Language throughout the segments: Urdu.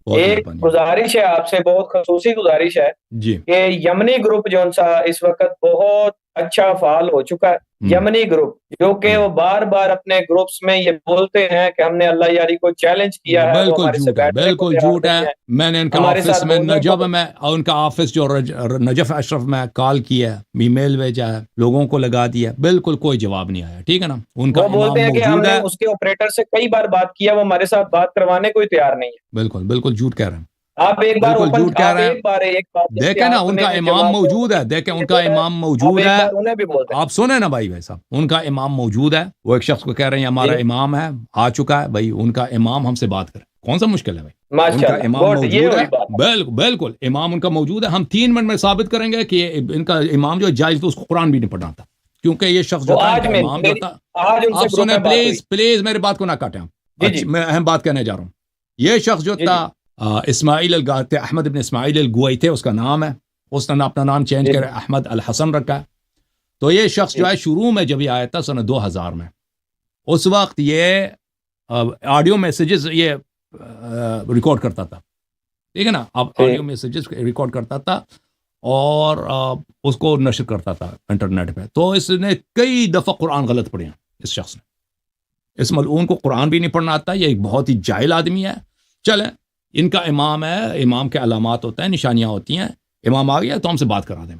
بہت ایک مہربانی گزارش ہے آپ سے، بہت خصوصی گزارش ہے جی کہ یمنی گروپ جو سا اس وقت بہت اچھا فعال ہو چکا ہے، یمنی گروپ جو کہ وہ بار بار اپنے گروپس میں یہ بولتے ہیں کہ ہم نے اللہ یاری کو چیلنج کیا ہے، وہ بالکل ہمارے سے جھوٹ ہے، بیٹھنے کو بالکل تیار جھوٹ ہے. نہیں ہے، میں نے ان کا ہمارے آفس ساتھ میں بولنے نجب کو میں ان کا آفس جو نجف اشرف میں کال کیا ہے، ای میل بھیجا ہے، لوگوں کو لگا دیا ہے، بالکل کوئی جواب نہیں آیا. ٹھیک ہے نا. ان کا وہ بولتے امام ہیں کہ ہم موجود نے ہے. اس کے آپریٹر سے کئی بار بات کیا، وہ ہمارے ساتھ بات کروانے کو ہی تیار نہیں ہے. بالکل بالکل جھوٹ کہہ رہے ہیں، آپ ایک بار بالکل جھوٹ کہہ آپ رہے ہیں. ایک بار ایک بات جس کے دیکھیں نا آپ ان نے کا امام جماعت موجود ہے، دیکھیں ان کا امام آپ موجود ایک ہے. بار انہیں بھی بولتے ہیں. آپ سنیں نا بھائی صاحب، ان کا امام موجود ہے. وہ ایک شخص کو کہہ رہے ہیں ہمارا جی امام ہے، آ چکا ہے بھائی. ان کا امام ہم سے بات کرے، کون سا مشکل ہے بھائی. ان ماشاء کا اللہ، امام گڈ، یہ موجود ہے. ہوئی بات. بالکل بالکل امام ان کا موجود ہے. ہم 3 منٹ میں ثابت کریں گے کہ ان کا امام جو جائز تو اس کو قرآن بھی نہیں پڑھنا تھا، کیونکہ یہ شخص جو وہ تھا ان آج کا امام جو تھا. آج ان سے آپ گروپ سنیں میں بات ہوئی. پلیز پلیز، میری بات کو نہ کاٹیں. جی اچھا جی میں اہم بات کہنے جا رہا ہوں. یہ شخص جو جی تھا جی اسماعیل احمد ابن اسماعیل الگوئی تھے، اس کا نام ہے. اس نے اپنا نام چینج جی کر احمد الحسن رکھا ہے. تو یہ شخص جو جی ہے شروع میں جب یہ آیا تھا سن 2000 میں، اس وقت یہ آڈیو میسیجز یہ ریکارڈ کرتا تھا. ٹھیک ہے نا. اب آڈیو ٹھیک. میسیجز ریکارڈ کرتا تھا اور اس کو نشر کرتا تھا انٹرنیٹ پہ. تو اس نے کئی دفعہ قرآن غلط پڑھے ہیں. اس شخص نے، اس ملعون کو قرآن بھی نہیں پڑھنا آتا. یہ ایک بہت ہی جاہل آدمی ہے. چلیں، ان کا امام ہے، امام کے علامات ہوتے ہیں، نشانیاں ہوتی ہیں. امام آ گیا تو ہم سے بات کرا دیں.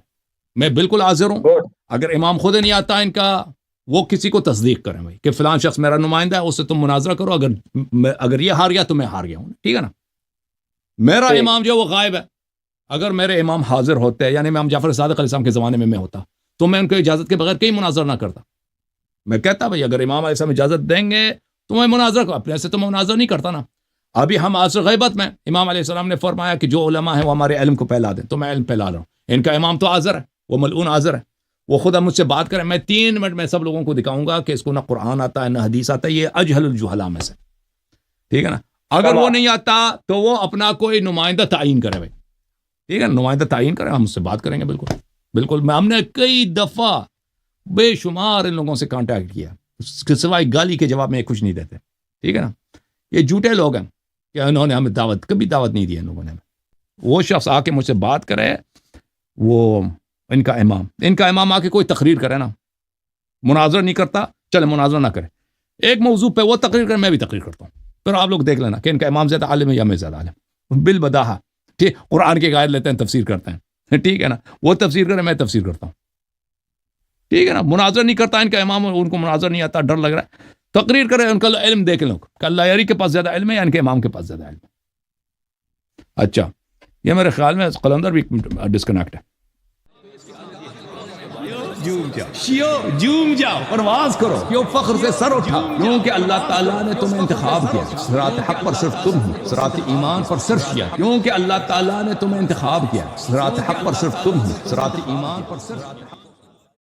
میں بالکل حاضر ہوں. گڈ. اگر امام خود نہیں آتا ان کا، وہ کسی کو تصدیق کریں بھائی کہ فلان شخص میرا نمائندہ ہے، اس سے تم مناظرہ کرو. اگر یہ ہار گیا تو میں ہار گیا ہوں. ٹھیک ہے نا. میرا ٹھیک. امام جو وہ غائب ہے. اگر میرے امام حاضر ہوتے، یعنی امام جعفر صادق علیہ السلام کے زمانے میں ہوتا، تو میں ان کو اجازت کے بغیر کہیں مناظرہ نہ کرتا. میں کہتا بھائی اگر امام علیہ السلام اجازت دیں گے تو میں مناظرہ کروں. اپنے سے تو میں مناظرہ نہیں کرتا نا. ابھی ہم عصر غیبت میں امام علیہ السلام نے فرمایا کہ جو علماء ہیں وہ ہمارے علم کو پھیلا دیں، تو میں علم پھیلا رہا ہوں. ان کا امام تو حاضر ہے، وہ ملعون حاضر ہے. وہ خود اب مجھ سے بات کریں، میں 3 منٹ میں سب لوگوں کو دکھاؤں گا کہ اس کو نہ قرآن آتا ہے نہ حدیث آتا ہے. یہ اجہل الجہلاء میں سے. ٹھیک ہے نا. اگر وہ نہیں آتا تو وہ اپنا کوئی نمائندہ تعین کرے بھائی. ٹھیک ہے، نمائندہ تعین کرے، ہم اس سے بات کریں گے. بالکل بالکل. ہم نے کئی دفعہ بے شمار ان لوگوں سے کانٹیکٹ کیا، سوائے گالی کے جواب میں کچھ نہیں دیتے. ٹھیک ہے نا. یہ جھوٹے لوگ ہیں کہ انہوں نے ہمیں کبھی دعوت نہیں دی ان لوگوں نے. وہ شخص آ کے مجھ سے بات کرے، وہ ان کا امام آ کے کوئی تقریر کرے نا، مناظرہ نہیں کرتا، چلے مناظرہ نہ کرے. ایک موضوع پہ وہ تقریر کرے، میں بھی تقریر کرتا ہوں. پھر آپ لوگ دیکھ لینا کہ ان کا امام زیادہ عالم ہے یا میں زیادہ عالم. بالبداہا. ٹھیک، قرآن کی آیت لیتے ہیں، تفسیر کرتے ہیں. ٹھیک ہے نا. وہ تفسیر کرے، میں تفسیر کرتا ہوں. ٹھیک ہے نا. مناظرہ نہیں کرتا ان کا امام، ان کو مناظرہ نہیں آتا، ڈر لگ رہا ہے. تقریر کرے، ان کا علم دیکھ لو کہ اللہ یاری کے پاس زیادہ علم ہے یا ان کے امام کے پاس زیادہ علم ہے. اچھا، یہ میرے خیال میں قلندر بھی ڈسکنیکٹ ہے. جوم جاؤ، پرواز کرو، کیوں فخر سے سر اٹھا، کیونکہ اللہ تعالیٰ نے تمہیں انتخاب کیا. صراط حق پر صرف تم ہو، صراط ایمان پر صرف کیا، کیونکہ اللہ تعالیٰ نے تمہیں انتخاب کیا. صراط حق پر صرف تم ہو، صراط ایمان پر صرف